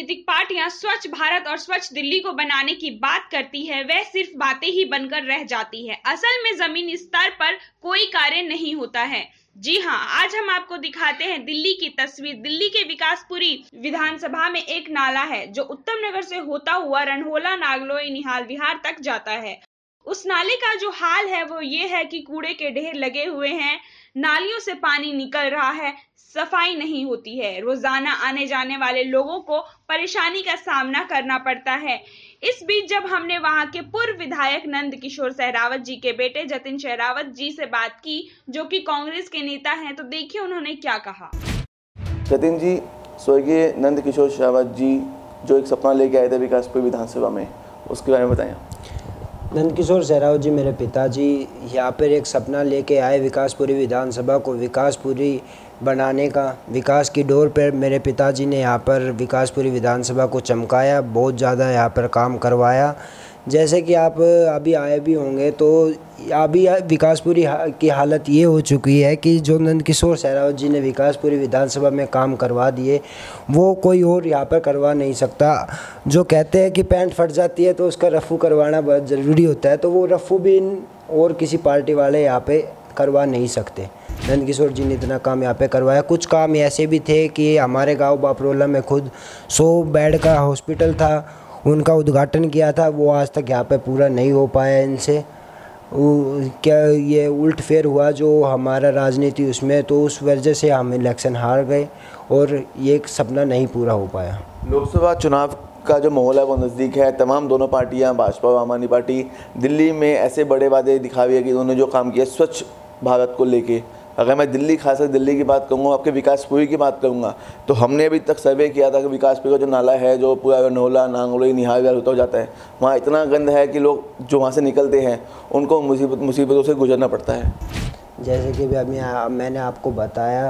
राजनीतिक पार्टियां स्वच्छ भारत और स्वच्छ दिल्ली को बनाने की बात करती है, वह सिर्फ बातें ही बनकर रह जाती है। असल में जमीनी स्तर पर कोई कार्य नहीं होता है। जी हाँ, आज हम आपको दिखाते हैं दिल्ली की तस्वीर। दिल्ली के विकासपुरी विधानसभा में एक नाला है जो उत्तम नगर से होता हुआ रणहोला, नागलोई, निहाल विहार तक जाता है। उस नाले का जो हाल है वो ये है कि कूड़े के ढेर लगे हुए हैं, नालियों से पानी निकल रहा है, सफाई नहीं होती है। रोजाना आने जाने वाले लोगों को परेशानी का सामना करना पड़ता है। इस बीच जब हमने वहां के पूर्व विधायक नंद किशोर सहरावत जी के बेटे जतिन सहरावत जी से बात की, जो कि कांग्रेस के नेता हैं, तो देखिए उन्होंने क्या कहा। जतिन जी, स्वर्गीय नंद किशोर सहरावत जी जो एक सपना लेके आए थे विकासपुरी विधानसभा में, उसके बारे में बताएं। नंद किशोर सहरावत जी मेरे पिताजी यहाँ पर एक सपना लेके आए विकासपुरी विधानसभा को विकासपुरी बनाने का। विकास की डोर पर मेरे पिताजी ने यहाँ पर विकासपुरी विधानसभा को चमकाया, बहुत ज़्यादा यहाँ पर काम करवाया। जैसे कि आप अभी आए भी होंगे तो अभी विकासपुरी की हालत ये हो चुकी है कि जो नंद किशोर सहरावत जी ने विकासपुरी विधानसभा में काम करवा दिए वो कोई और यहाँ पर करवा नहीं सकता। जो कहते हैं कि पैंट फट जाती है तो उसका रफ़ू करवाना बहुत ज़रूरी होता है, तो वो रफ़ू भी और किसी पार्टी वाले यहाँ पे करवा नहीं सकते। नंद किशोर जी ने इतना काम यहाँ पे करवाया। कुछ काम ऐसे भी थे कि हमारे गांव बापरोला में खुद 100 बेड का हॉस्पिटल था, उनका उद्घाटन किया था, वो आज तक यहाँ पे पूरा नहीं हो पाया इनसे। क्या ये उल्ट फेर हुआ जो हमारा राजनीति उसमें, तो उस वजह से हम इलेक्शन हार गए और ये सपना नहीं पूरा हो पाया। लोकसभा चुनाव का जो माहौल है वो नज़दीक है। तमाम दोनों पार्टियां, भाजपा और आम आदमी पार्टी, दिल्ली में ऐसे बड़े वादे दिखावे है कि उन्होंने जो काम किया स्वच्छ भारत को लेके। अगर मैं दिल्ली, खासकर दिल्ली की बात करूँगा, आपके विकासपुरी की बात करूँगा, तो हमने अभी तक सर्वे किया था कि विकासपुरी का जो नाला है जो पूरा रणहोला, नांगलोई, निहाल विहार होता जाता है, वहाँ इतना गंद है कि लोग जो वहाँ से निकलते हैं उनको मुसीबतों से गुजरना पड़ता है। जैसे कि अभी मैंने आपको बताया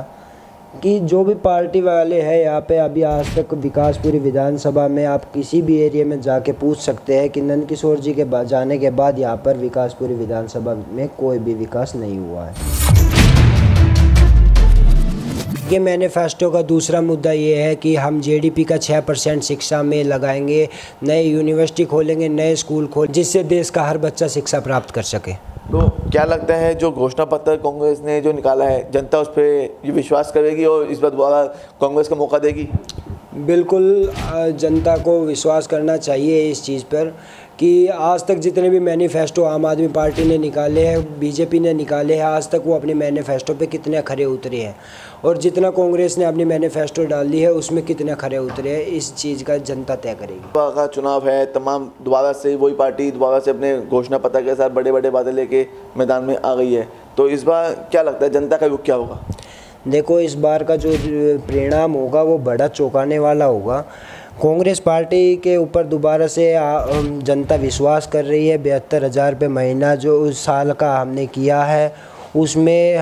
कि जो भी पार्टी वाले हैं यहाँ पे अभी आज तक विकासपुरी विधानसभा में आप किसी भी एरिया में जाके पूछ सकते हैं कि नंद किशोर जी के जाने के बाद यहाँ पर विकासपुरी विधानसभा में कोई भी विकास नहीं हुआ है। ये मैनिफेस्टो का दूसरा मुद्दा ये है कि हम जीडीपी का 6% शिक्षा में लगाएंगे, नए यूनिवर्सिटी खोलेंगे, नए स्कूल जिससे देश का हर बच्चा शिक्षा प्राप्त कर सके। तो क्या लगता है जो घोषणा पत्र कांग्रेस ने जो निकाला है, जनता उस पर ये विश्वास करेगी और इस बार दोबारा कांग्रेस को मौका देगी? बिल्कुल, जनता को विश्वास करना चाहिए इस चीज़ पर कि आज तक जितने भी मैनिफेस्टो आम आदमी पार्टी ने निकाले हैं, बीजेपी ने निकाले हैं, आज तक वो अपने मैनिफेस्टो पे कितने खरे उतरे हैं और जितना कांग्रेस ने अपनी मैनिफेस्टो डाल दी है उसमें कितने खरे उतरे हैं, इस चीज़ का जनता तय करेगी। का चुनाव है, तमाम दोबारा से वही पार्टी दोबारा से अपने घोषणा पत्र के साथ बड़े बड़े वादे लेके मैदान में आ गई है, तो इस बार क्या लगता है जनता का रुख क्या होगा? देखो, इस बार का जो परिणाम होगा वो बड़ा चौंकाने वाला होगा। कांग्रेस पार्टी के ऊपर दोबारा से जनता विश्वास कर रही है। 72,000 रुपये महीना जो उस साल का हमने किया है उसमें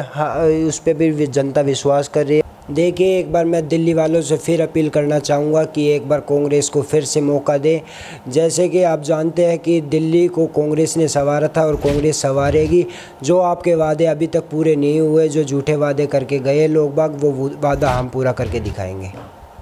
उस पर भी जनता विश्वास कर रही है। देखिए, एक बार मैं दिल्ली वालों से फिर अपील करना चाहूँगा कि एक बार कांग्रेस को फिर से मौका दें। जैसे कि आप जानते हैं कि दिल्ली को कांग्रेस ने संवारा था और कांग्रेस संवारेगी। जो आपके वादे अभी तक पूरे नहीं हुए, जो झूठे वादे करके गए लोग बाग, वो वादा हम पूरा करके दिखाएंगे।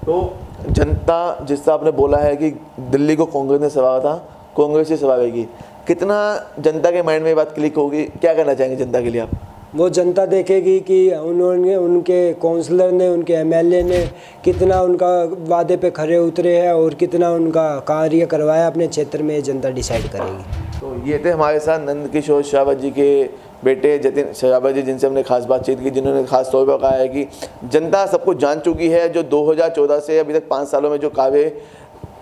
तो जनता, जिससे आपने बोला है कि दिल्ली को कांग्रेस ने संवारा था, कांग्रेस ही संवारेगी, कितना जनता के माइंड में ये बात क्लिक होगी? क्या करना चाहेंगे जनता के लिए आप? वो जनता देखेगी कि उन्होंने, उनके काउंसलर ने, उनके एमएलए ने कितना उनका वादे पे खरे उतरे हैं और कितना उनका कार्य करवाया अपने क्षेत्र में, जनता डिसाइड करेगी। तो ये थे हमारे साथ नंद किशोर सहरावत जी के बेटे जतिन सहरावत जी, जिनसे हमने खास बातचीत की, जिन्होंने खास तौर पर कहा है कि जनता सब कुछ जान चुकी है। जो 2014 से अभी तक 5 सालों में जो कार्य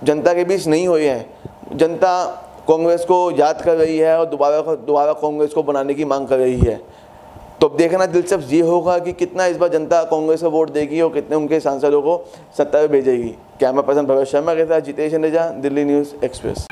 जनता के बीच नहीं हुए हैं, जनता कांग्रेस को याद कर रही है और दोबारा कांग्रेस को बनाने की मांग कर रही है। तो अब देखना दिलचस्प ये होगा कि कितना इस बार जनता कांग्रेस को वोट देगी और कितने उनके सांसदों को सत्ता में भेजेगी। कैमरा पर्सन भवेश शर्मा के साथ जितेश नेजा, दिल्ली न्यूज़ एक्सप्रेस।